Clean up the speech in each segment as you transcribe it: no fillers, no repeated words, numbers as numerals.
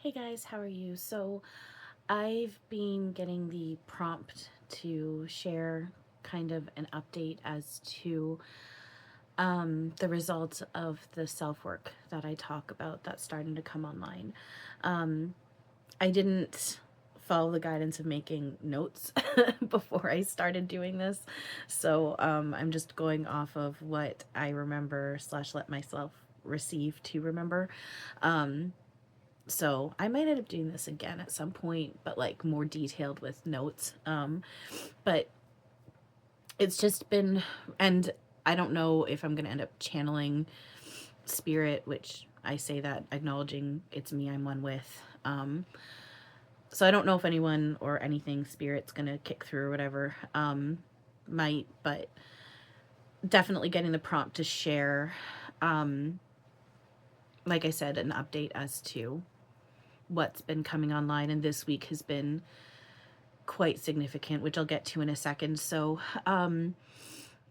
Hey guys, how are you? So I've been getting the prompt to share kind of an update as to the results of the self-work that I talk about that's starting to come online. I didn't follow the guidance of making notes before I started doing this. So I'm just going off of what I remember / let myself receive to remember. So I might end up doing this again at some point, but like more detailed with notes. But it's just been, and I don't know if I'm going to end up channeling spirit, which I say that acknowledging it's me I'm one with. So I don't know if anyone or anything spirit's going to kick through or whatever, might, but definitely getting the prompt to share, like I said, an update as to what's been coming online, and this week has been quite significant, which I'll get to in a second. So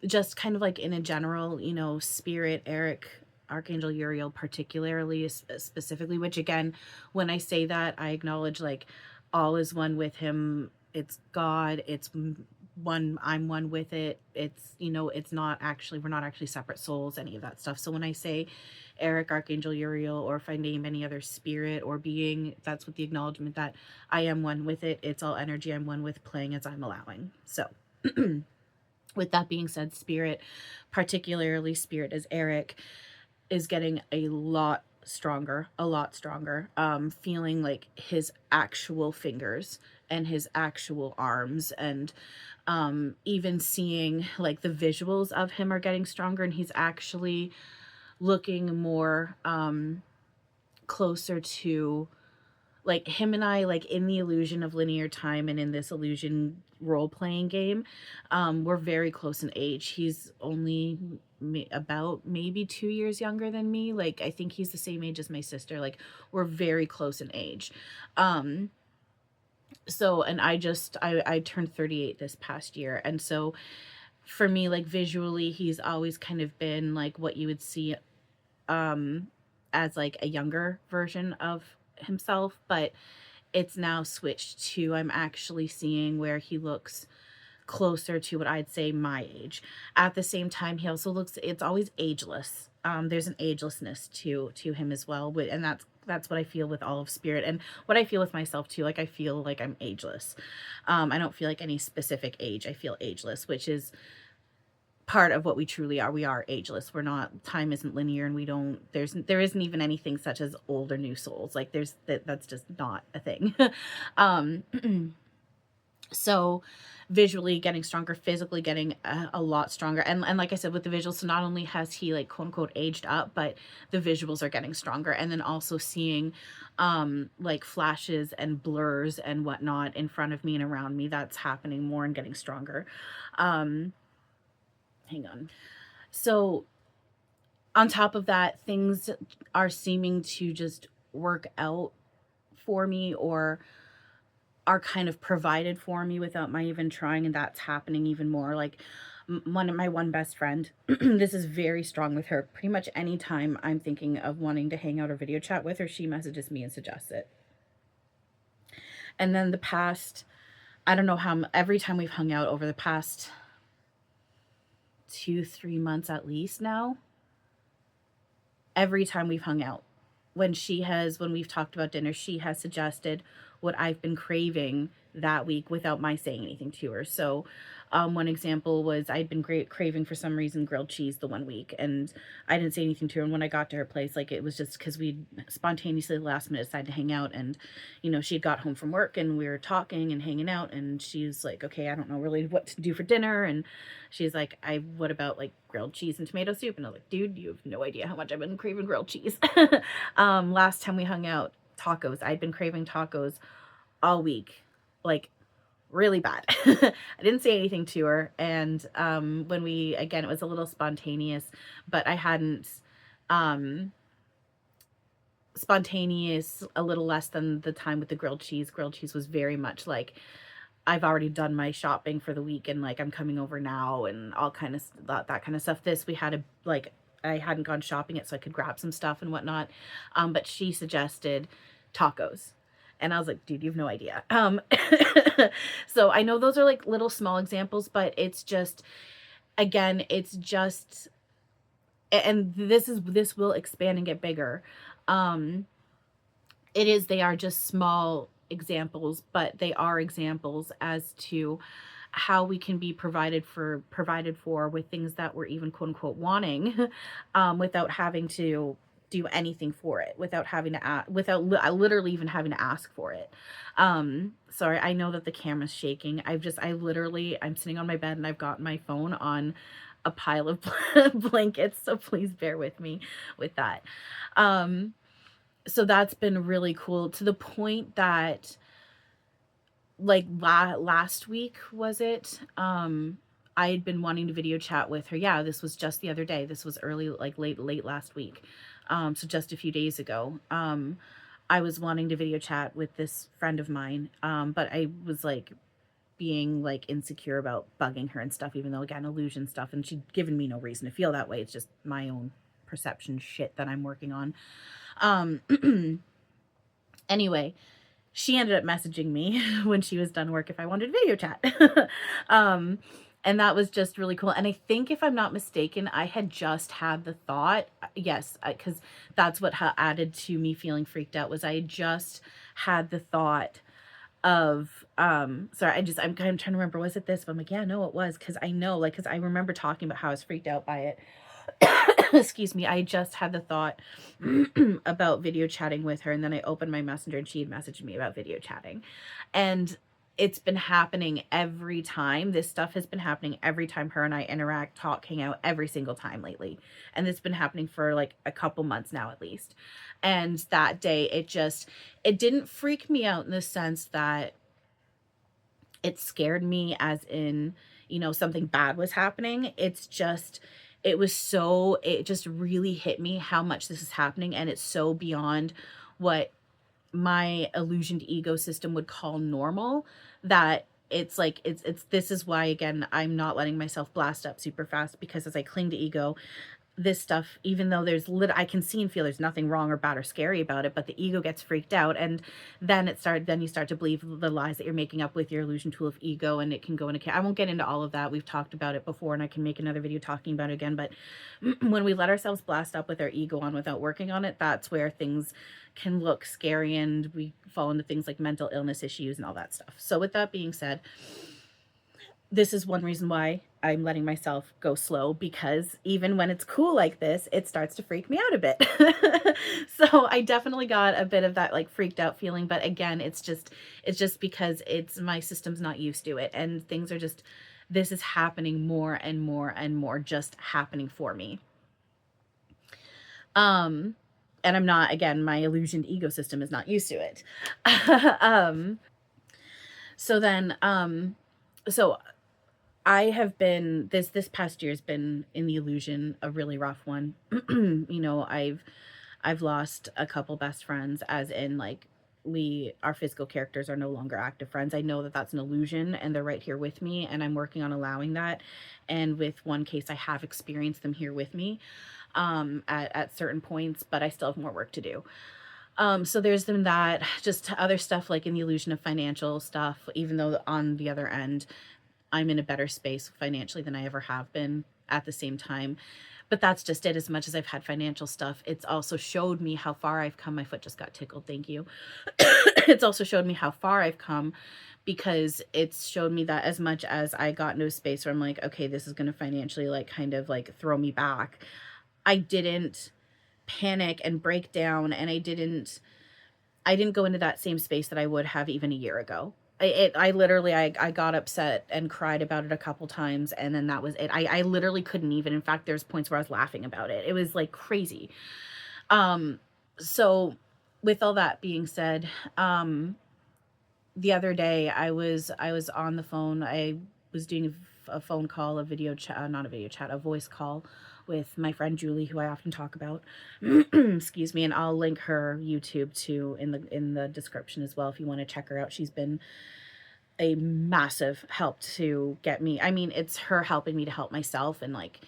just kind of like in a general, spirit, Erik, Archangel Uriel particularly, specifically, which again, when I say that, I acknowledge like all is one with him. It's God, it's one, I'm one with it. It's, it's not actually, we're not actually separate souls, any of that stuff. So when I say Erik, Archangel Uriel, or if I name any other spirit or being, that's with the acknowledgement that I am one with it. It's all energy I'm one with, playing as I'm allowing. So with that being said, spirit, particularly spirit as Erik, is getting a lot stronger, feeling like his actual fingers and his actual arms, and even seeing like the visuals of him are getting stronger, and he's actually looking more closer to like him and I, like in the illusion of linear time and in this illusion role-playing game, we're very close in age. He's only about maybe 2 years younger than me. Like I think he's the same age as my sister. Like we're very close in age. So, and I turned 38 this past year, and so for me, like visually, he's always kind of been like what you would see as like a younger version of himself, but it's now switched to I'm actually seeing where he looks closer to what I'd say my age. At the same time, he also looks, it's always ageless. There's an agelessness to him as well, and that's what I feel with all of spirit, and what I feel with myself too. Like I feel like I'm ageless. I don't feel like any specific age. I feel ageless, which is part of what we truly are. We are ageless. We're not, time isn't linear, and we don't, there isn't even anything such as old or new souls. Like that's just not a thing. um so visually getting stronger, physically getting a lot stronger, and like I said with the visuals, so not only has he like quote unquote aged up, but the visuals are getting stronger, and then also seeing like flashes and blurs and whatnot in front of me and around me. That's happening more and getting stronger. Hang on. So on top of that, things are seeming to just work out for me, or are kind of provided for me without my even trying, and that's happening even more. Like my one best friend, this is very strong with her. Pretty much anytime I'm thinking of wanting to hang out or video chat with her, she messages me and suggests it. And then the past, I don't know how, every time we've hung out over the past 2-3 months at least now, every time we've hung out, when we've talked about dinner, she has suggested what I've been craving that week without my saying anything to her. So one example was I'd been craving for some reason grilled cheese the one week, and I didn't say anything to her. And when I got to her place, like it was just because we spontaneously last minute decided to hang out, and she'd got home from work and we were talking and hanging out, and she's like, okay, I don't know really what to do for dinner, and she's like, what about like grilled cheese and tomato soup? And I was like, dude, you have no idea how much I've been craving grilled cheese. Last time we hung out, tacos. I'd been craving tacos all week, like really bad. I didn't say anything to her, and when we, again, it was a little spontaneous, but I hadn't spontaneous a little less than the time with the grilled cheese. Grilled cheese was very much like I've already done my shopping for the week, and like I'm coming over now, and all kind of that kind of stuff. This, we had I hadn't gone shopping yet, so I could grab some stuff and whatnot. But she suggested tacos. And I was like, dude, you have no idea. So I know those are like little small examples, but it's just, again, it's just, and this will expand and get bigger. They are just small examples, but they are examples as to how we can be provided for with things that we're even quote unquote wanting, without having to do anything for it, without having to literally even having to ask for it. Sorry, I know that the camera's shaking. I'm sitting on my bed and I've got my phone on a pile of blankets, so please bear with me with that. So that's been really cool, to the point that, like, last week, was it? I had been wanting to video chat with her. Yeah, this was just the other day. This was early, like late last week. So just a few days ago. I was wanting to video chat with this friend of mine. But I was like being like insecure about bugging her and stuff, even though, again, illusion stuff, and she'd given me no reason to feel that way. It's just my own perception shit that I'm working on. Anyway, she ended up messaging me when she was done work if I wanted video chat. And that was just really cool. And I think, if I'm not mistaken, I had just had the thought, yes, because that's what added to me feeling freaked out, was I had just had the thought of, sorry, I'm trying to remember, was it this? But I'm like, yeah, no, it was, because I know, like, because I remember talking about how I was freaked out by it. Excuse me, I just had the thought about video chatting with her, and then I opened my messenger and she had messaged me about video chatting. And it's been happening every time. This stuff has been happening every time her and I interact, talk, hang out, every single time lately. And it's been happening for like a couple months now, at least. And that day, it didn't freak me out in the sense that it scared me, as in, something bad was happening. It just really hit me how much this is happening, and it's so beyond what my illusioned ego system would call normal, that it's like, this is why, again, I'm not letting myself blast up super fast, because as I cling to ego, this stuff, even though I can see and feel there's nothing wrong or bad or scary about it, but the ego gets freaked out, and then you start to believe the lies that you're making up with your illusion tool of ego, and it can go into, I won't get into all of that. We've talked about it before, and I can make another video talking about it again. But when we let ourselves blast up with our ego on without working on it, that's where things can look scary, and we fall into things like mental illness issues and all that stuff. So with that being said, this is one reason why I'm letting myself go slow, because even when it's cool like this, it starts to freak me out a bit. So I definitely got a bit of that like freaked out feeling, but again, it's just because my system's not used to it, and this is happening more and more and more, just happening for me. And I'm not, again, my illusioned ego system is not used to it. So I have been, this past year has been, in the illusion, a really rough one. I've lost a couple best friends, as in, like, our physical characters are no longer active friends. I know that that's an illusion, and they're right here with me, and I'm working on allowing that. And with one case, I have experienced them here with me, at certain points, but I still have more work to do. So there's been that, just other stuff like in the illusion of financial stuff, even though on the other end, I'm in a better space financially than I ever have been at the same time. But that's just it. As much as I've had financial stuff, it's also showed me how far I've come. My foot just got tickled. Thank you. It's also showed me how far I've come, because it's showed me that as much as I got into a space where I'm like, okay, this is going to financially like kind of like throw me back, I didn't panic and break down, and I didn't go into that same space that I would have even a year ago. I literally, I got upset and cried about it a couple times, and then that was it. I literally couldn't even, in fact, there's points where I was laughing about it. It was like crazy. So with all that being said, the other day I was on the phone. I was doing a phone call, a video chat, not a video chat, a voice call with my friend Julie, who I often talk about. Excuse me. And I'll link her YouTube too in the description as well, if you want to check her out. She's been a massive help to get me. I mean, it's her helping me to help myself. And like,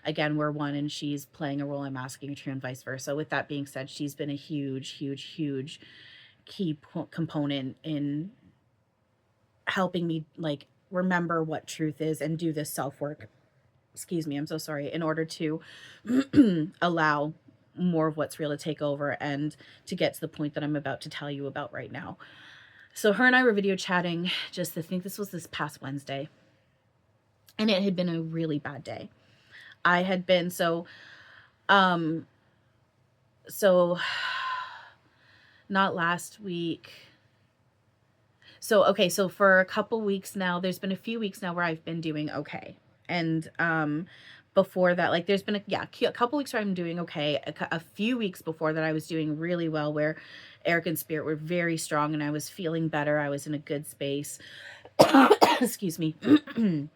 again, we're one, and she's playing a role I'm asking her to, and vice versa. With that being said, she's been a huge, huge, huge key component in helping me like remember what truth is and do this self-work. Excuse me, I'm so sorry. In order to allow more of what's real to take over and to get to the point that I'm about to tell you about right now. So her and I were video chatting just, I think this was this past Wednesday, and it had been a really bad day. I had been um not last week. So okay, so for a couple weeks now, there's been a few weeks now where I've been doing okay. And before that, like there's been a couple weeks where I'm doing okay. A few weeks before that I was doing really well, where Erik and Spirit were very strong and I was feeling better. I was in a good space. Excuse me. And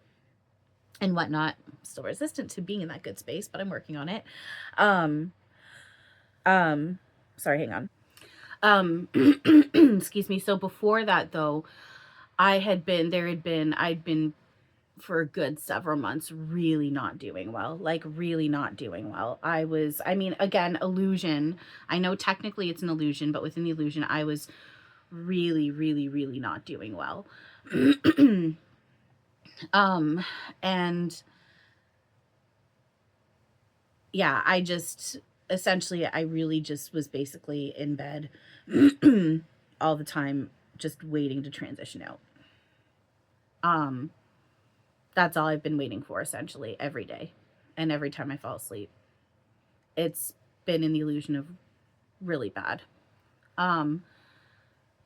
whatnot. I'm still resistant to being in that good space, but I'm working on it. Sorry, hang on. Excuse me. So before that though, I'd been for a good several months really not doing well, like really not doing well. I mean, again, illusion. I know technically it's an illusion, but within the illusion, I was really, really, really not doing well. And yeah, essentially, I really just was basically in bed all the time, just waiting to transition out. That's all I've been waiting for, essentially, every day and every time I fall asleep. It's been in the illusion of really bad.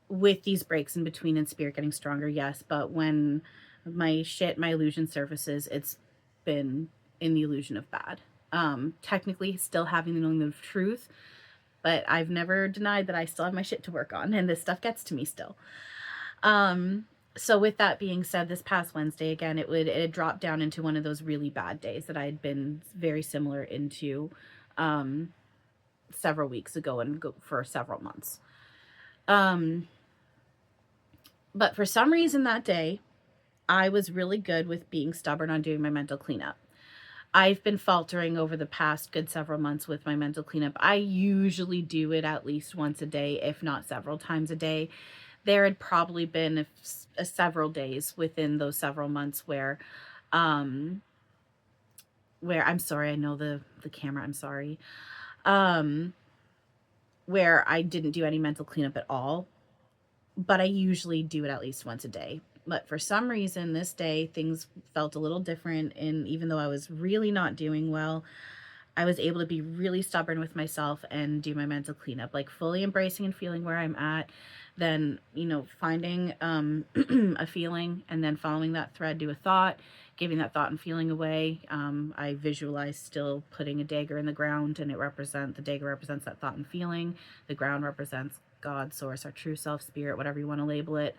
With these breaks in between and Spirit getting stronger, yes, but when my illusion surfaces, it's been in the illusion of bad. Technically still having the knowing of truth, but I've never denied that I still have my shit to work on, and this stuff gets to me still. So with that being said, this past Wednesday, again, it had dropped down into one of those really bad days that I had been very similar into several weeks ago and for several months. But for some reason that day, I was really good with being stubborn on doing my mental cleanup. I've been faltering over the past good several months with my mental cleanup. I usually do it at least once a day, if not several times a day. There had probably been several days within those several months where I'm sorry, I know the camera, I'm sorry. Where I didn't do any mental cleanup at all, but I usually do it at least once a day. But for some reason, this day, things felt a little different. And even though I was really not doing well, I was able to be really stubborn with myself and do my mental cleanup, like fully embracing and feeling where I'm at. Then, finding a feeling and then following that thread to a thought, giving that thought and feeling away. I visualize still putting a dagger in the ground, and the dagger represents that thought and feeling. The ground represents God, source, our true self, spirit, whatever you want to label it.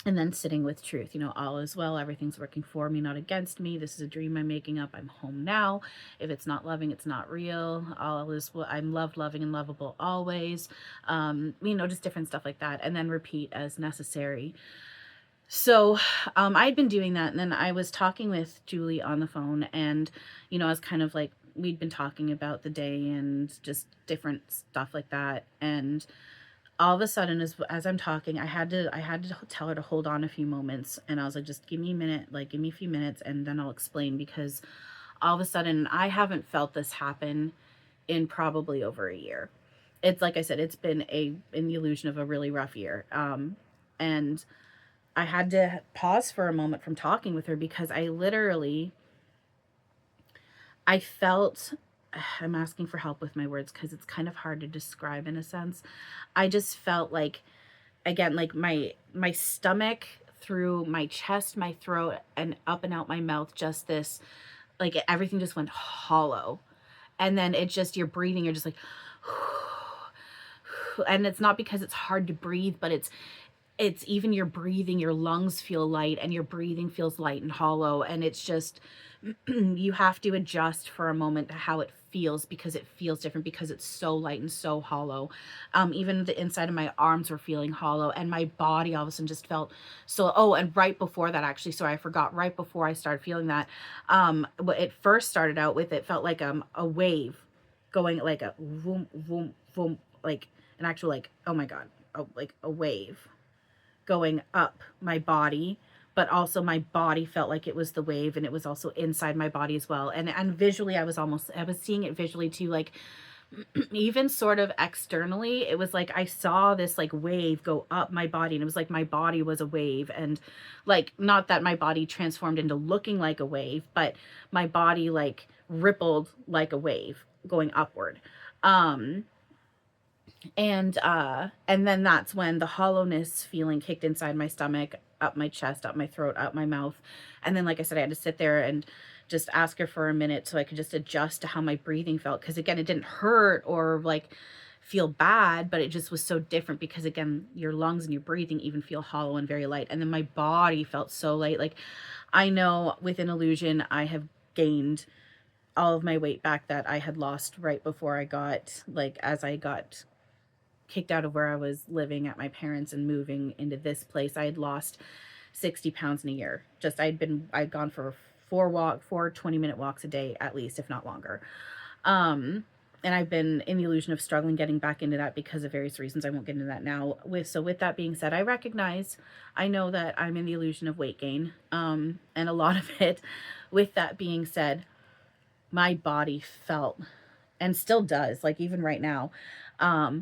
And then sitting with truth, all is well, everything's working for me, not against me. This is a dream I'm making up. I'm home now. If it's not loving, it's not real. All is well. I'm loved, loving, and lovable always. Just different stuff like that. And then repeat as necessary. So I'd been doing that. And then I was talking with Julie on the phone, and, I was kind of like, we'd been talking about the day and just different stuff like that. And all of a sudden, as I'm talking, I had to tell her to hold on a few moments, and I was like, just give me a minute, like give me a few minutes, and then I'll explain, because all of a sudden I haven't felt this happen in probably over a year. It's like I said, it's been in the illusion of a really rough year. And I had to pause for a moment from talking with her, because I felt, I'm asking for help with my words because it's kind of hard to describe in a sense. I just felt like, again, like my stomach, through my chest, my throat, and up and out my mouth, just this, like everything just went hollow. And then it just, you're breathing, you're just like, and it's not because it's hard to breathe, but it's even your breathing, your lungs feel light and your breathing feels light and hollow. And it's just, you have to adjust for a moment to how it feels, because it feels different, because it's so light and so hollow. Even the inside of my arms were feeling hollow, and my body all of a sudden just felt so, and right before that, actually, sorry, I forgot, right before I started feeling that, it first started out with, it felt like a wave going, like a boom, boom, boom, like an actual like, oh my God, like a wave going up my body, but also my body felt like it was the wave, and it was also inside my body as well. And visually I was seeing it visually too, like even sort of externally, it was like I saw this like wave go up my body, and it was like my body was a wave. And like, not that my body transformed into looking like a wave, but my body like rippled like a wave going upward. um and then that's when the hollowness feeling kicked inside my stomach, up my chest, up my throat, up my mouth. And then, like I said, I had to sit there and just ask her for a minute so I could just adjust to how my breathing felt. Because again, it didn't hurt or like feel bad, but it just was so different because again, your lungs and your breathing even feel hollow and very light. And then my body felt so light. Like, I know with an illusion, I have gained all of my weight back that I had lost right before I got, like, as I got kicked out of where I was living at my parents and moving into this place. I had lost 60 pounds in a year. Just I'd gone for four 20-minute walks a day at least, if not longer. And I've been in the illusion of struggling getting back into that because of various reasons. I won't get into that now. With that being said, I know that I'm in the illusion of weight gain. And a lot of it, with that being said, my body felt, and still does, like even right now,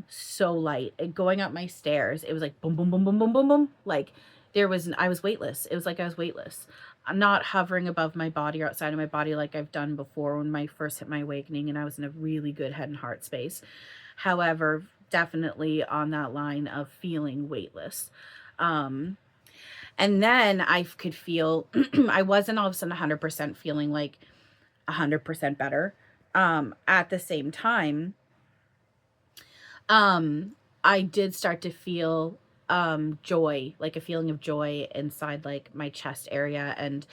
so light. And going up my stairs, it was like boom, boom, boom, boom, boom, boom, boom. Like I was weightless. It was like I was weightless. I'm not hovering above my body or outside of my body like I've done before when I first hit my awakening and I was in a really good head and heart space. However, definitely on that line of feeling weightless. And then I could feel, I wasn't all of a sudden 100% feeling like 100% better. At the same time, I did start to feel joy, like a feeling of joy inside like my chest area, and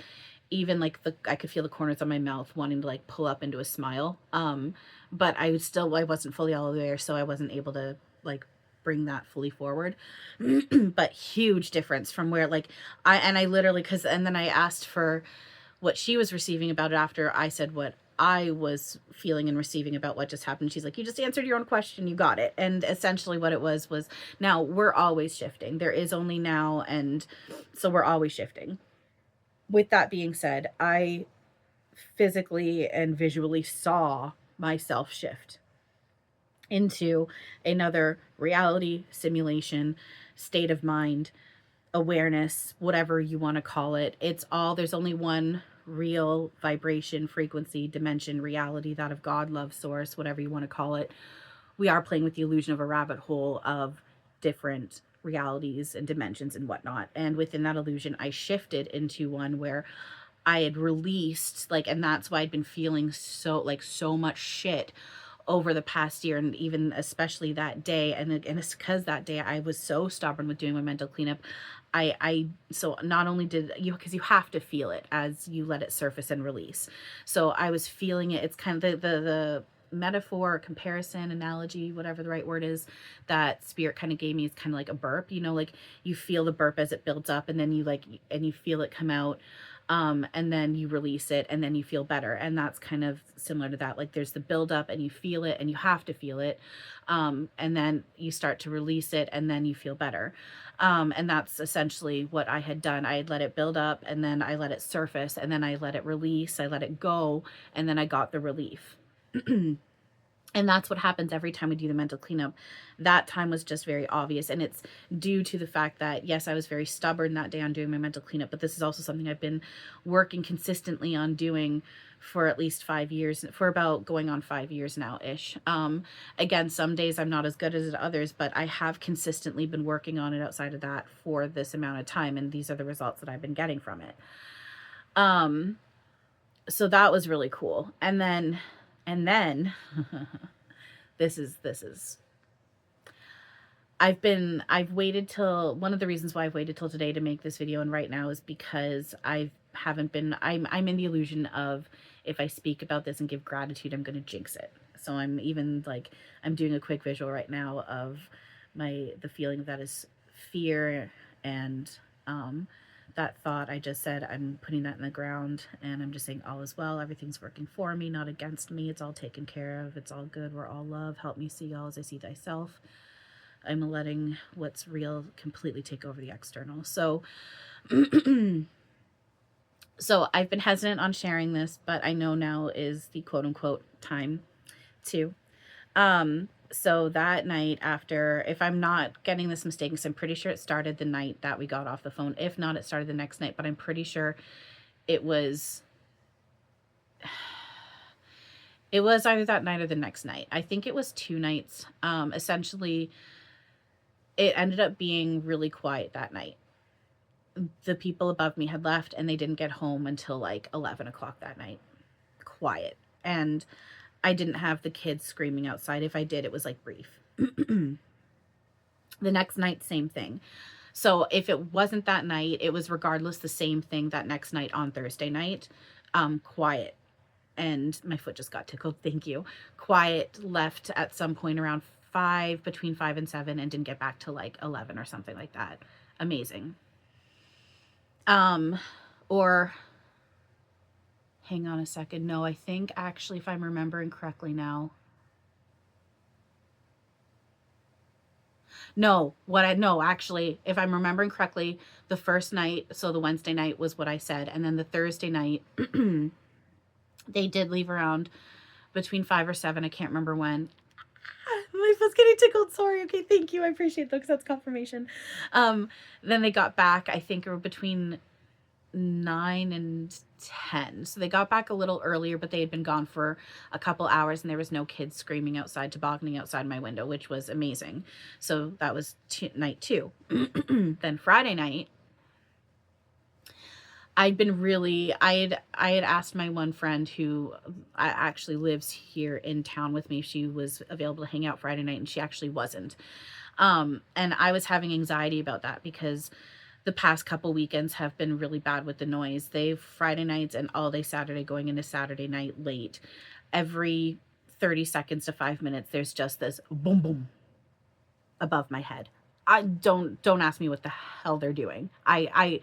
even like I could feel the corners of my mouth wanting to like pull up into a smile. But I wasn't fully all the way there, so I wasn't able to like bring that fully forward. But huge difference from where like I literally, because and then I asked for what she was receiving about it after I said what I was feeling and receiving about what just happened. She's like, you just answered your own question. You got it. And essentially what it was now we're always shifting. There is only now. And so we're always shifting. With that being said, I physically and visually saw myself shift into another reality, simulation, state of mind, awareness, whatever you want to call it. There's only one real vibration, frequency, dimension, reality, that of God, love, source, whatever you want to call it. We are playing with the illusion of a rabbit hole of different realities and dimensions and whatnot. And within that illusion, I shifted into one where I had released, like, and that's why I'd been feeling so much shit over the past year, and even especially that day. And it's because that day I was so stubborn with doing my mental cleanup. So not only did you, because you have to feel it as you let it surface and release. So I was feeling it. It's kind of the metaphor, comparison, analogy, whatever the right word is, that spirit kind of gave me is kind of like a burp, like you feel the burp as it builds up, and then you feel it come out. And then you release it, and then you feel better. And that's kind of similar to that. Like there's the buildup, and you feel it, and you have to feel it. And then you start to release it, and then you feel better. And that's essentially what I had done. I had let it build up, and then I let it surface, and then I let it release, I let it go, and then I got the relief. And that's what happens every time we do the mental cleanup. That time was just very obvious. And it's due to the fact that, yes, I was very stubborn that day on doing my mental cleanup, but this is also something I've been working consistently on doing for at least 5 years, for about going on 5 years now-ish. Again, some days I'm not as good as others, but I have consistently been working on it outside of that for this amount of time. And these are the results that I've been getting from it. So that was really cool. And then this is I've waited till, one of the reasons why I've waited till today to make this video and right now is because I'm in the illusion of, if I speak about this and give gratitude, I'm going to jinx it. So I'm doing a quick visual right now of the feeling that is fear, and that thought I just said, I'm putting that in the ground, and I'm just saying all is well. Everything's working for me, not against me. It's all taken care of. It's all good. We're all love. Help me see all as I see thyself. I'm letting what's real completely take over the external. So, so I've been hesitant on sharing this, but I know now is the quote unquote time to. So that night after, if I'm not getting this mistaken, because I'm pretty sure it started the night that we got off the phone. If not, it started the next night, but I'm pretty sure it was either that night or the next night. I think it was 2 nights. Essentially, it ended up being really quiet that night. The people above me had left and they didn't get home until like 11 o'clock that night. Quiet. And I didn't have the kids screaming outside. If I did, it was like brief. The next night, same thing. So if it wasn't that night, it was regardless the same thing that next night on Thursday night. Quiet. And my foot just got tickled. Thank you. Quiet, left at some point around 5, between 5 and 7, and didn't get back to like 11 or something like that. Amazing. Or hang on a second. No, I think actually, if I'm remembering correctly now. No, actually, if I'm remembering correctly, the first night, so the Wednesday night was what I said. And then the Thursday night, they did leave around between 5 or 7. I can't remember when. My foot's getting tickled. Sorry. Okay, thank you. I appreciate that because that's confirmation. Then they got back, I think, between 9 and 10. So they got back a little earlier, but they had been gone for a couple hours and there was no kids screaming outside, tobogganing outside my window, which was amazing. So that was night 2. Then Friday night, I had asked my one friend who actually lives here in town with me if she was available to hang out Friday night, and she actually wasn't. And I was having anxiety about that because the past couple weekends have been really bad with the noise. They've Friday nights and all day Saturday going into Saturday night late. Every 30 seconds to 5 minutes, there's just this boom, boom above my head. I don't ask me what the hell they're doing. I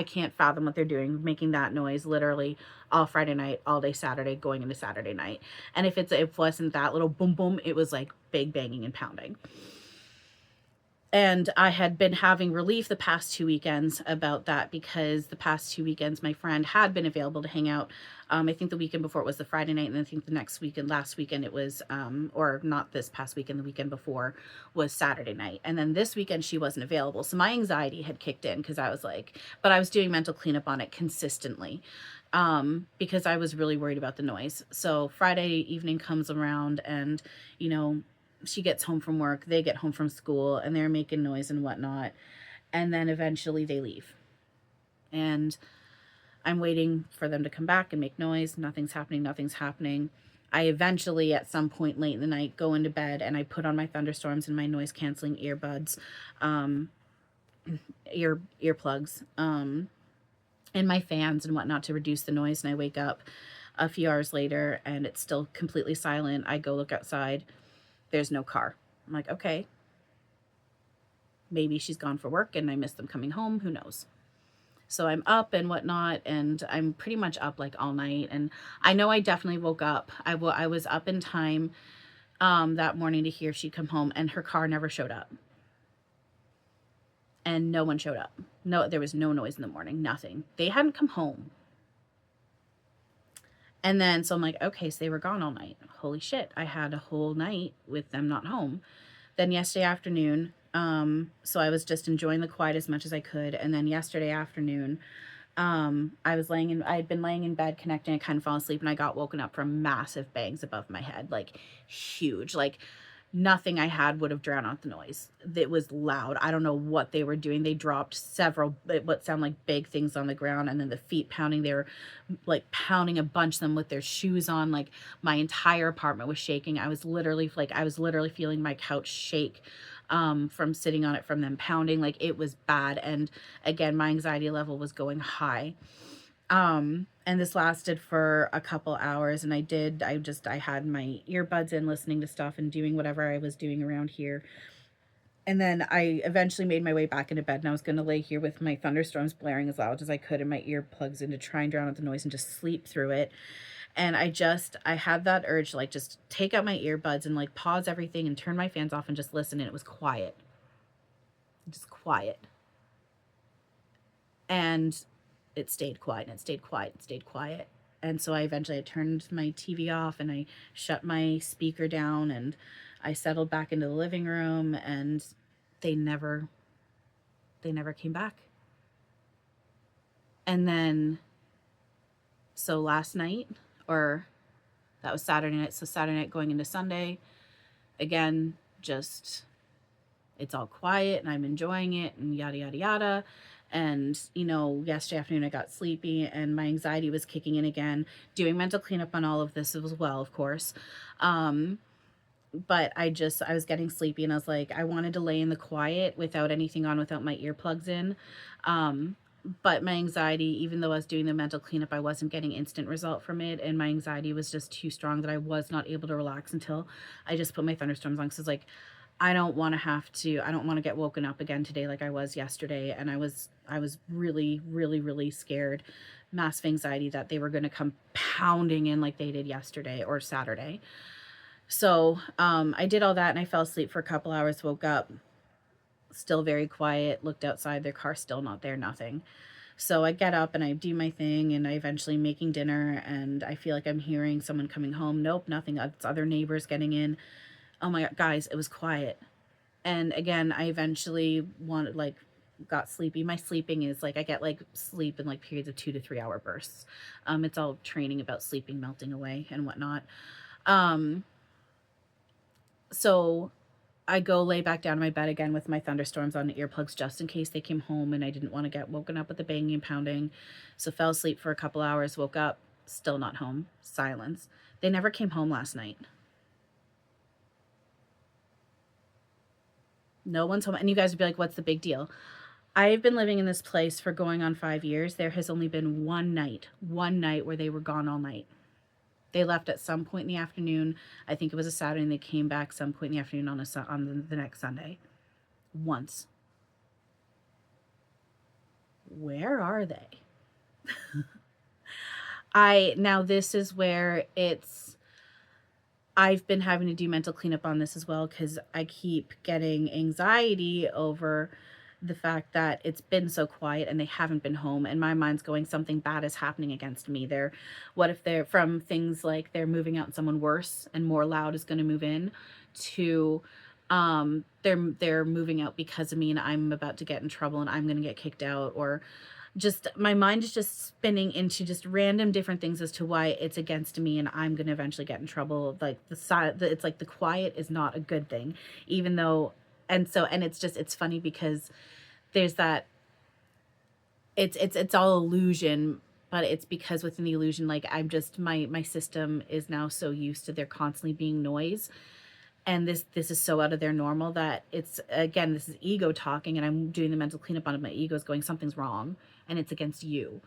can't fathom what they're doing, making that noise literally all Friday night, all day Saturday, going into Saturday night. And if it wasn't that little boom, boom, it was like big banging and pounding. And I had been having relief the past 2 weekends about that because the past 2 weekends, my friend had been available to hang out. I think the weekend before it was the Friday night, and I think the last weekend it was, or not this past weekend, the weekend before was Saturday night. And then this weekend she wasn't available. So my anxiety had kicked in because I was like, but I was doing mental cleanup on it consistently because I was really worried about the noise. So Friday evening comes around and, she gets home from work, they get home from school, and they're making noise and whatnot. And then eventually they leave. And I'm waiting for them to come back and make noise. Nothing's happening. I eventually, at some point late in the night, go into bed and I put on my thunderstorms and my noise canceling earbuds, earplugs, and my fans and whatnot to reduce the noise. And I wake up a few hours later and it's still completely silent. I go look outside. There's no car. I'm like, okay, maybe she's gone for work and I missed them coming home. Who knows? So I'm up and whatnot, and I'm pretty much up like all night. And I know I definitely woke up. I was up in time that morning to hear she'd come home, and her car never showed up. And no one showed up. No, there was no noise in the morning, nothing. They hadn't come home. And then, so I'm like, okay, so they were gone all night. Holy shit, I had a whole night with them not home. Then yesterday afternoon, so I was just enjoying the quiet as much as I could. And then yesterday afternoon, I had been laying in bed connecting. I kind of fell asleep and I got woken up from massive bangs above my head, like huge, like nothing I had would have drowned out the noise. It was loud. I don't know what they were doing. They dropped several, what sound like big things on the ground, and then the feet pounding. They were like pounding a bunch of them with their shoes on. Like my entire apartment was shaking. I was literally feeling my couch shake from sitting on it from them pounding. Like it was bad. And again, my anxiety level was going high. And this lasted for a couple hours, and I had my earbuds in listening to stuff and doing whatever I was doing around here. And then I eventually made my way back into bed, and I was going to lay here with my thunderstorms blaring as loud as I could and my earplugs in to try and drown out the noise and just sleep through it. And I had that urge to like just take out my earbuds and like pause everything and turn my fans off and just listen. And it was quiet, just quiet. And it stayed quiet and it stayed quiet and stayed quiet. And so I turned my TV off and I shut my speaker down and I settled back into the living room, and they never came back. And then so last night, or that was Saturday night, so Saturday night going into Sunday, again, just it's all quiet and I'm enjoying it and yada yada yada. And yesterday afternoon I got sleepy and my anxiety was kicking in again, doing mental cleanup on all of this as well, of course. But I was getting sleepy and I was like, I wanted to lay in the quiet without anything on, without my earplugs in. But my anxiety, even though I was doing the mental cleanup, I wasn't getting instant result from it. And my anxiety was just too strong that I was not able to relax until I just put my thunderstorms on. Cause it's like, I don't want to get woken up again today like I was yesterday. And I was really, really, really scared, massive anxiety that they were going to come pounding in like they did yesterday or Saturday. So I did all that and I fell asleep for a couple hours, woke up, still very quiet, looked outside, their car still not there, nothing. So I get up and I do my thing and I eventually making dinner and I feel like I'm hearing someone coming home. Nope, nothing. It's other neighbors getting in. Oh my God, guys, it was quiet. And again, I eventually got sleepy. My sleeping is like, I get like sleep in like periods of 2 to 3 hour bursts. It's all training about sleeping, melting away and whatnot. So I go lay back down in my bed again with my thunderstorms on, earplugs, just in case they came home and I didn't want to get woken up with the banging and pounding. So fell asleep for a couple hours, woke up, still not home, silence. They never came home last night. No one's home. And you guys would be like, what's the big deal? I've been living in this place for going on 5 years. There has only been one night where they were gone all night. They left at some point in the afternoon. I think it was a Saturday, and they came back some point in the afternoon on the next Sunday. Once. Where are they? Now this is where I've been having to do mental cleanup on this as well, because I keep getting anxiety over the fact that it's been so quiet and they haven't been home, and my mind's going, something bad is happening against me. What if they're from things like they're moving out and someone worse and more loud is going to move in, to they're moving out because of me and I'm about to get in trouble and I'm going to get kicked out, or just my mind is just spinning into just random different things as to why it's against me and I'm going to eventually get in trouble. Like it's like the quiet is not a good thing, even though, and it's funny because there's that, it's all illusion, but it's because within the illusion, like I'm just, my system is now so used to there constantly being noise. And this is so out of their normal that it's, again, this is ego talking, and I'm doing the mental cleanup on it. My ego's going, something's wrong, and it's against you.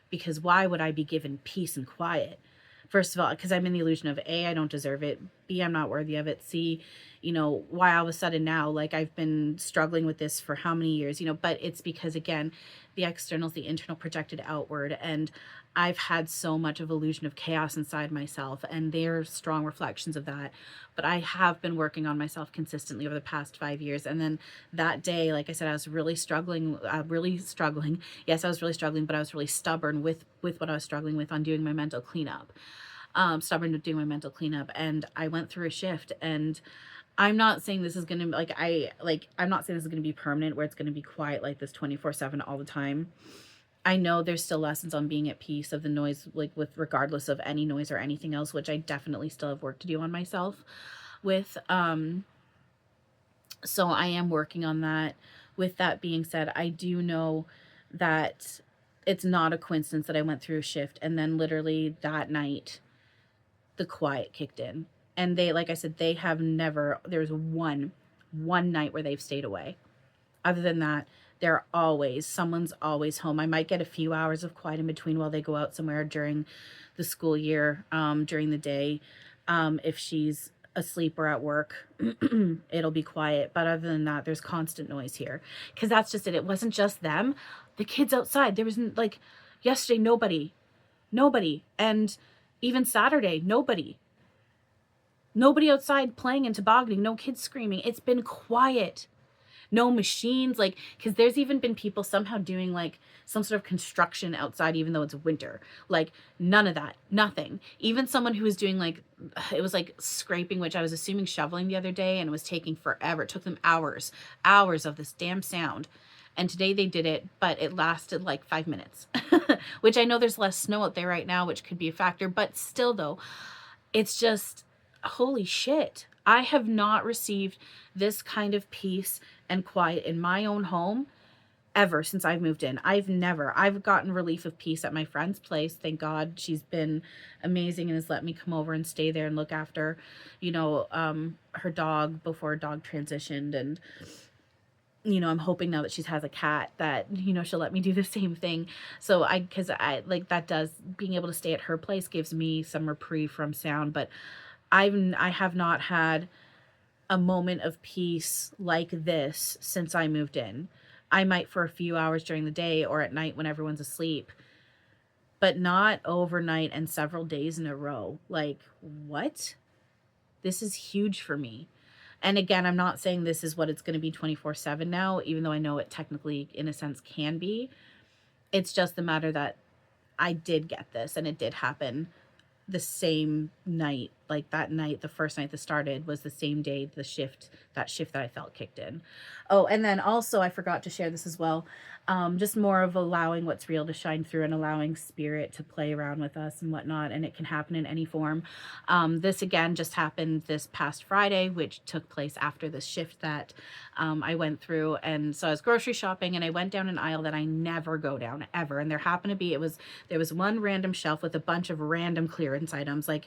Because why would I be given peace and quiet? First of all, because I'm in the illusion of A, I don't deserve it. B, I'm not worthy of it. C, why all of a sudden now, like I've been struggling with this for how many years, but it's because, again, the external is the internal projected outward. And I've had so much of illusion of chaos inside myself, and they're strong reflections of that. But I have been working on myself consistently over the past 5 years. And then that day, like I said, I was really struggling, Yes, I was really struggling, but I was really stubborn with what I was struggling with on doing my mental cleanup. Stubborn to do my mental cleanup. And I went through a shift, and I'm not saying this is going to, I'm not saying this is going to be permanent where it's going to be quiet like this 24/7 all the time. I know there's still lessons on being at peace of the noise, like with regardless of any noise or anything else, which I definitely still have work to do on myself with. So I am working on that. With that being said, I do know that it's not a coincidence that I went through a shift, and then literally that night, the quiet kicked in. And they, like I said, they have never, there's one night where they've stayed away. Other than that, someone's always home. I might get a few hours of quiet in between while they go out somewhere during the school year, during the day. If she's asleep or at work, it'll be quiet. But other than that, there's constant noise here. Because that's just it. It wasn't just them. The kids outside, there wasn't, like, yesterday, nobody. And, Even Saturday, nobody outside playing and tobogganing, no kids screaming. It's been quiet. No machines, like, because there's even been people somehow doing like some sort of construction outside, even though it's winter. Like, none of that, nothing. Even someone who was doing like, it was like scraping, which I was assuming shoveling the other day, and it was taking forever. It took them hours of this damn sound. And today they did it, but it lasted like 5 minutes, which I know there's less snow out there right now, which could be a factor, but still though, it's just, holy shit. I have not received this kind of peace and quiet in my own home ever since I've moved in. I've gotten relief of peace at my friend's place. Thank God, she's been amazing and has let me come over and stay there and look after, her dog before her dog transitioned. And, I'm hoping now that she has a cat that, she'll let me do the same thing. So because I like that does, being able to stay at her place gives me some reprieve from sound, but I have not had a moment of peace like this since I moved in. I might for a few hours during the day or at night when everyone's asleep, but not overnight and several days in a row. Like, what? This is huge for me. And again, I'm not saying this is what it's going to be 24/7 now, even though I know it technically, in a sense, can be. It's just the matter that I did get this, and it did happen the same night. Like that night, the first night that started was the same day that shift that I felt kicked in. Oh, and then also I forgot to share this as well. Just more of allowing what's real to shine through and allowing spirit to play around with us and whatnot. And it can happen in any form. This again just happened this past Friday, which took place after the shift that I went through. And so I was grocery shopping and I went down an aisle that I never go down ever. And there happened to be, there was one random shelf with a bunch of random clearance items, like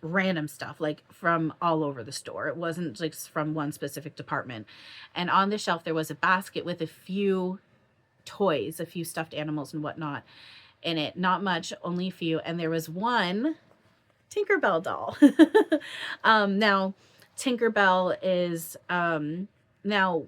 random stuff, like from all over the store. It wasn't like from one specific department. And on the shelf, there was a basket with a few toys, a few stuffed animals and whatnot in it. Not much, only a few. And there was one Tinkerbell doll. Now, Tinkerbell is, now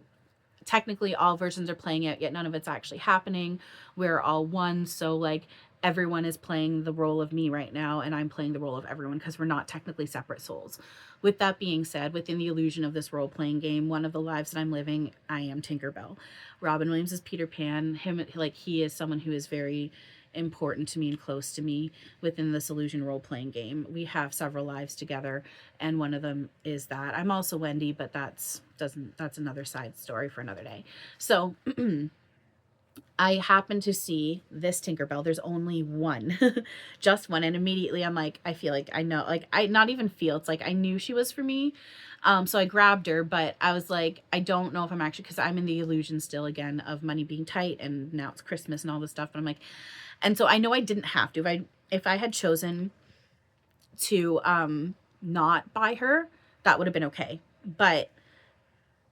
technically all versions are playing it, yet none of it's actually happening. We're all one. So like, everyone is playing the role of me right now, and I'm playing the role of everyone because we're not technically separate souls. With that being said, within the illusion of this role-playing game, one of the lives that I'm living, I am Tinkerbell. Robin Williams is Peter Pan. He is someone who is very important to me and close to me within this illusion role-playing game. We have several lives together, and one of them is that. I'm also Wendy, but that's another side story for another day. So I happened to see this Tinkerbell. There's only one, just one. And immediately I'm like, I feel like I know, like not even feel, it's like I knew she was for me. So I grabbed her, but I was like, I don't know if I'm actually, because I'm in the illusion still again of money being tight, and now it's Christmas and all this stuff. But I'm like, and so I know I didn't have to. If I had chosen to not buy her, that would have been okay. But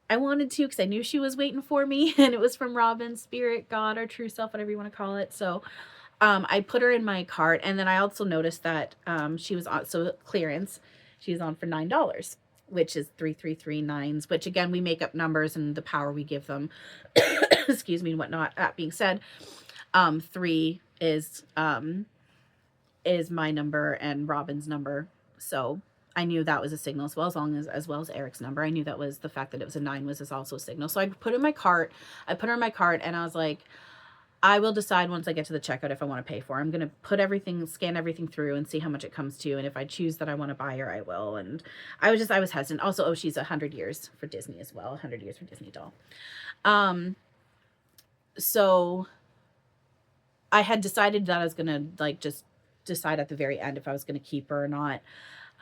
I wanted to because I knew she was waiting for me, and it was from Robin, Spirit, God, our true self, whatever you want to call it. So I put her in my cart, and then I also noticed that she was on, so clearance, she was on for $9, which is 3 which again, we make up numbers and the power we give them, excuse me, and whatnot. That being said, 3 is my number and Robin's number. So I knew that was a signal, as well as Erik's number. I knew that was the fact that it was a 9 was also a signal. So I put her in my cart, and I was like, I will decide once I get to the checkout if I want to pay for her. I'm going to scan everything through and see how much it comes to. And if I choose that I want to buy her, I will. And I was hesitant. Also, she's 100 years for Disney as well. 100 years for Disney doll. So I had decided that I was going to just decide at the very end if I was going to keep her or not.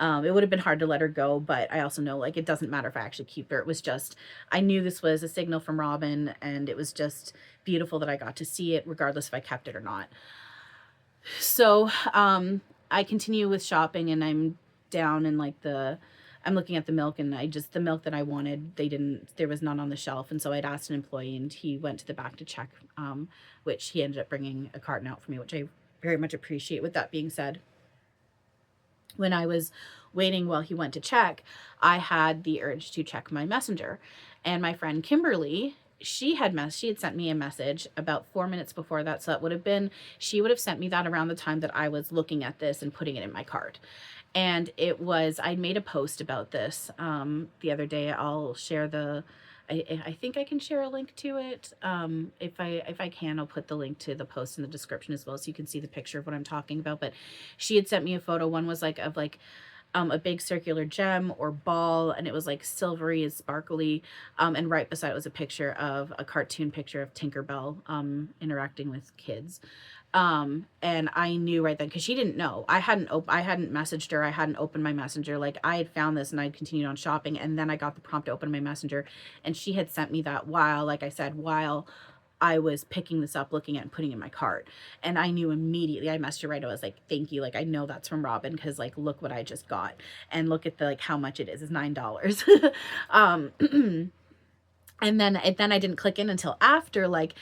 It would have been hard to let her go, but I also know it doesn't matter if I actually keep her. It was just, I knew this was a signal from Robin, and it was just beautiful that I got to see it regardless if I kept it or not. So, I continue with shopping, and I'm down in I'm looking at the milk, and the milk that I wanted, there was none on the shelf. And so I'd asked an employee, and he went to the back to check, which he ended up bringing a carton out for me, which I very much appreciate. With that being said, when I was waiting while he went to check, I had the urge to check my messenger. And my friend Kimberly, she had sent me a message about 4 minutes before that. So that would have been, she would have sent me that around the time that I was looking at this and putting it in my cart. And it was, I made a post about this the other day. I'll share the, I think I can share a link to it. If I can, I'll put the link to the post in the description as well, so you can see the picture of what I'm talking about. But she had sent me a photo. One was like of like a big circular gem or ball, and it was like silvery and sparkly. And right beside it was a picture of a cartoon picture of Tinkerbell interacting with kids. And I knew right then, because she didn't know. I hadn't messaged her. I hadn't opened my messenger. Like, I had found this and I'd continued on shopping, and then I got the prompt to open my messenger, and she had sent me that while, like I said, while I was picking this up, looking at and putting in my cart. And I knew immediately. I messaged her right. I was like, thank you. Like, I know that's from Robin, because like, look what I just got. And look at the, like, how much it is. It's $9. And then I didn't click in until after, like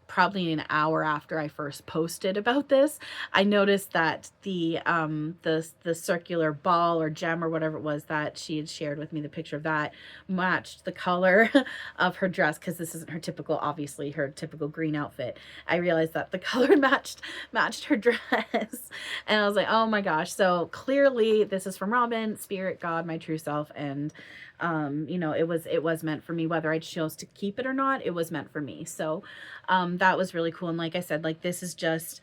probably an hour after I first posted about this. I noticed that the circular ball or gem or whatever it was that she had shared with me, the picture of that, matched the color of her dress, because this isn't her typical, obviously her typical green outfit. I realized that the color matched her dress, and I was like, oh my gosh. So clearly this is from Robin, Spirit, God, my true self. And you know, it was meant for me. Whether I chose to keep it or not, it was meant for me. So that was really cool. And like I said, like, this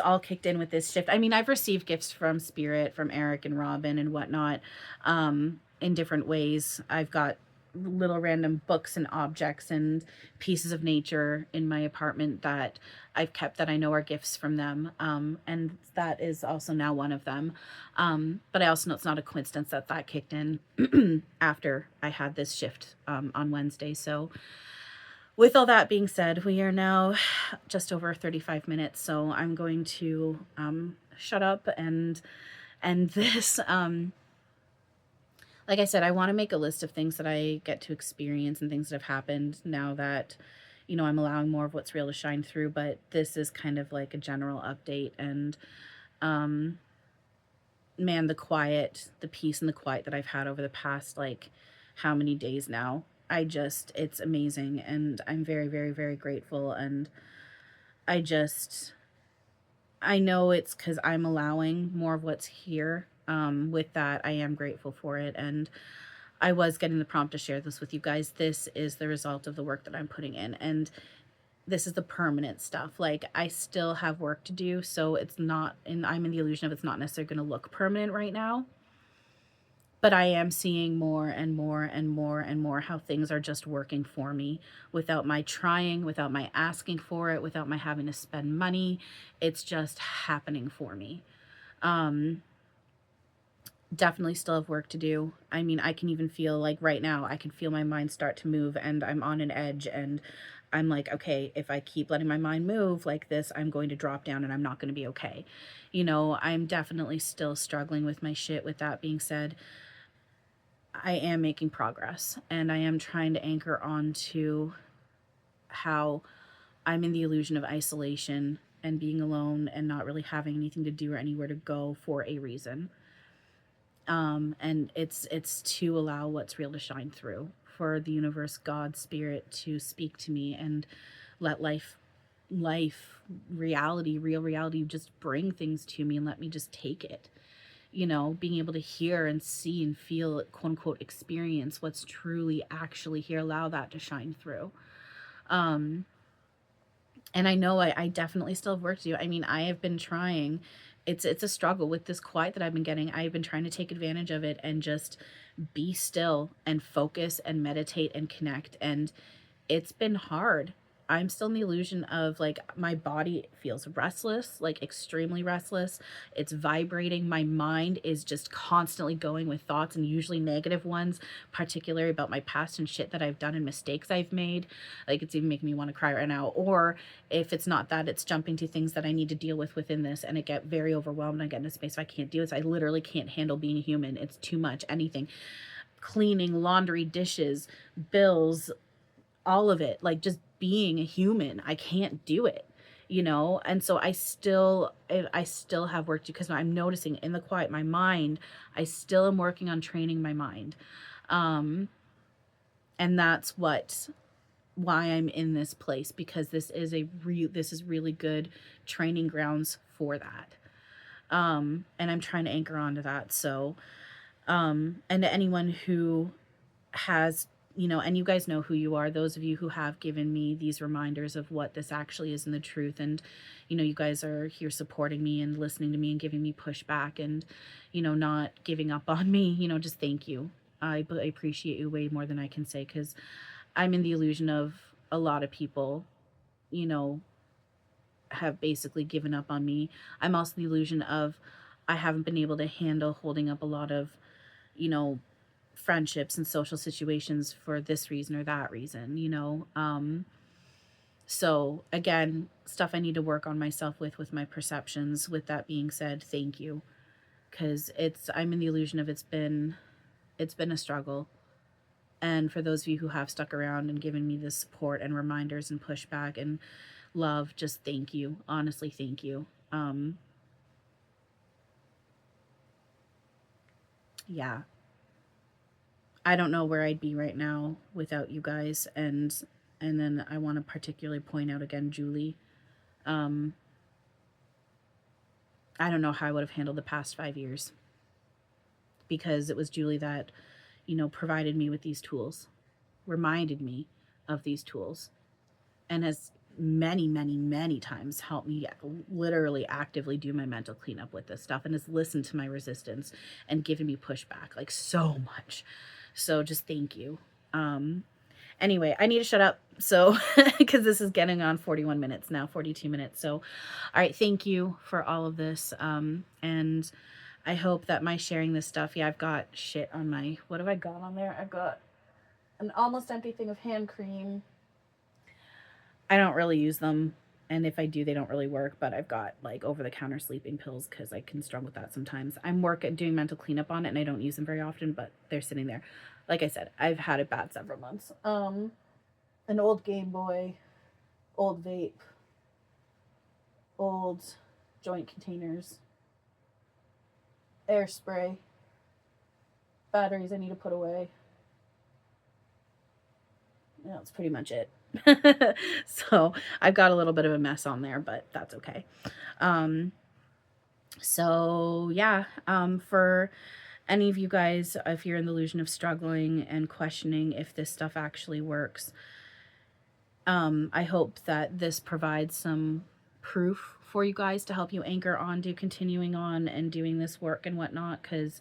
all kicked in with this shift. I mean, I've received gifts from Spirit, from Erik and Robin and whatnot, in different ways. I've got little random books and objects and pieces of nature in my apartment that I've kept, that I know are gifts from them. And that is also now one of them. But I also know it's not a coincidence that kicked in after I had this shift on Wednesday. So with all that being said, we are now just over 35 minutes. So I'm going to shut up and end this. Like I said, I want to make a list of things that I get to experience and things that have happened now that, you know, I'm allowing more of what's real to shine through. But this is kind of like a general update. And man, the peace and the quiet that I've had over the past, like, how many days now, it's amazing. And I'm very, very, very grateful. And I know it's because I'm allowing more of what's here. With that, I am grateful for it. And I was getting the prompt to share this with you guys. This is the result of the work that I'm putting in. And this is the permanent stuff. Like, I still have work to do. So it's not, and I'm in the illusion of it's not necessarily going to look permanent right now. But I am seeing more and more and more and more how things are just working for me without my trying, without my asking for it, without my having to spend money. It's just happening for me. Definitely still have work to do. I mean, I can even feel, like, right now, I can feel my mind start to move, and I'm on an edge, and I'm like, okay, if I keep letting my mind move like this, I'm going to drop down and I'm not going to be okay. You know, I'm definitely still struggling with my shit. With that being said, I am making progress, and I am trying to anchor on to how I'm in the illusion of isolation and being alone and not really having anything to do or anywhere to go for a reason. And it's to allow what's real to shine through, for the universe, God, Spirit, to speak to me and let real reality just bring things to me and let me just take it. You know, being able to hear and see and feel, quote unquote, experience what's truly actually here, allow that to shine through. And I know I definitely still have work to do. I mean, I have been trying. It's a struggle with this quiet that I've been getting. I've been trying to take advantage of it and just be still and focus and meditate and connect. And it's been hard. I'm still in the illusion of, like, my body feels restless, like extremely restless. It's vibrating. My mind is just constantly going with thoughts, and usually negative ones, particularly about my past and shit that I've done and mistakes I've made. Like, it's even making me want to cry right now. Or if it's not that, it's jumping to things that I need to deal with within this, and I get very overwhelmed. I get in a space I can't do this. I literally can't handle being a human. It's too much. Anything. Cleaning, laundry, dishes, bills, all of it, like, just being a human, I can't do it, you know. And so I still have work to do, because I'm noticing in the quiet, my mind, I still am working on training my mind. And that's what why I'm in this place, because this is really good training grounds for that. And I'm trying to anchor onto that. So, and to anyone who has, and you guys know who you are, those of you who have given me these reminders of what this actually is and the truth. And, you guys are here supporting me and listening to me and giving me pushback and, not giving up on me, just thank you. I appreciate you way more than I can say, because I'm in the illusion of a lot of people, you know, have basically given up on me. I'm also the illusion of I haven't been able to handle holding up a lot of, you know, friendships and social situations for this reason or that reason. So again, stuff I need to work on myself with my perceptions. With that being said, thank you. Because I'm in the illusion of it's been a struggle. And for those of you who have stuck around and given me this support and reminders and pushback and love, just thank you. Honestly, thank you. Yeah. I don't know where I'd be right now without you guys. And then I want to particularly point out again, Julie. Um, I don't know how I would have handled the past 5 years, because it was Julie that, provided me with these tools, reminded me of these tools, and has many, many, many times helped me literally actively do my mental cleanup with this stuff, and has listened to my resistance and given me pushback like so much. So just thank you. Anyway, I need to shut up. So, because this is getting on 41 minutes now, 42 minutes. So, all right, thank you for all of this. And I hope that my sharing this stuff, yeah, I've got shit on my, what have I got on there? I've got an almost empty thing of hand cream. I don't really use them. And if I do, they don't really work. But I've got like over the counter sleeping pills because I can struggle with that sometimes. I'm doing mental cleanup on it and I don't use them very often, but they're sitting there. Like I said, I've had it bad several months. An old Game Boy, old vape, old joint containers, air spray, batteries I need to put away. Yeah, that's pretty much it. So I've got a little bit of a mess on there, but that's okay. So yeah, for any of you guys, if you're in the illusion of struggling and questioning if this stuff actually works, I hope that this provides some proof for you guys to help you anchor on to continuing on and doing this work and whatnot, because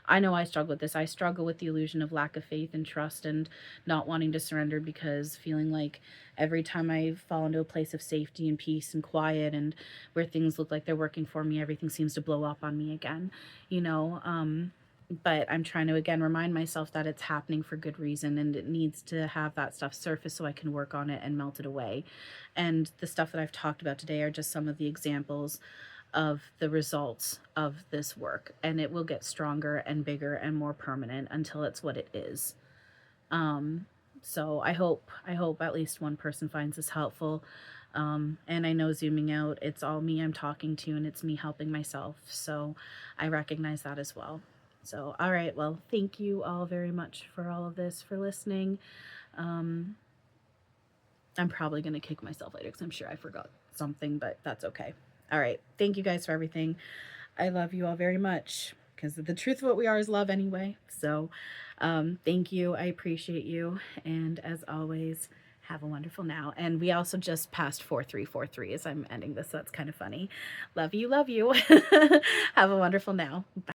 I know I struggle with this. I struggle with the illusion of lack of faith and trust and not wanting to surrender, because feeling like every time I fall into a place of safety and peace and quiet and where things look like they're working for me, everything seems to blow up on me again, you know? But I'm trying to again remind myself that it's happening for good reason, and it needs to have that stuff surface so I can work on it and melt it away. And the stuff that I've talked about today are just some of the examples of the results of this work, and it will get stronger and bigger and more permanent until it's what it is. So I hope at least one person finds this helpful. And I know, zooming out, it's all me I'm talking to, and it's me helping myself. So I recognize that as well. So, all right, well, thank you all very much for all of this, for listening. I'm probably going to kick myself later because I'm sure I forgot something, but that's okay. All right. Thank you guys for everything. I love you all very much, because the truth of what we are is love anyway. So thank you. I appreciate you. And as always, have a wonderful now. And we also just passed 4343 as I'm ending this. So that's kind of funny. Love you. Love you. Have a wonderful now. Bye.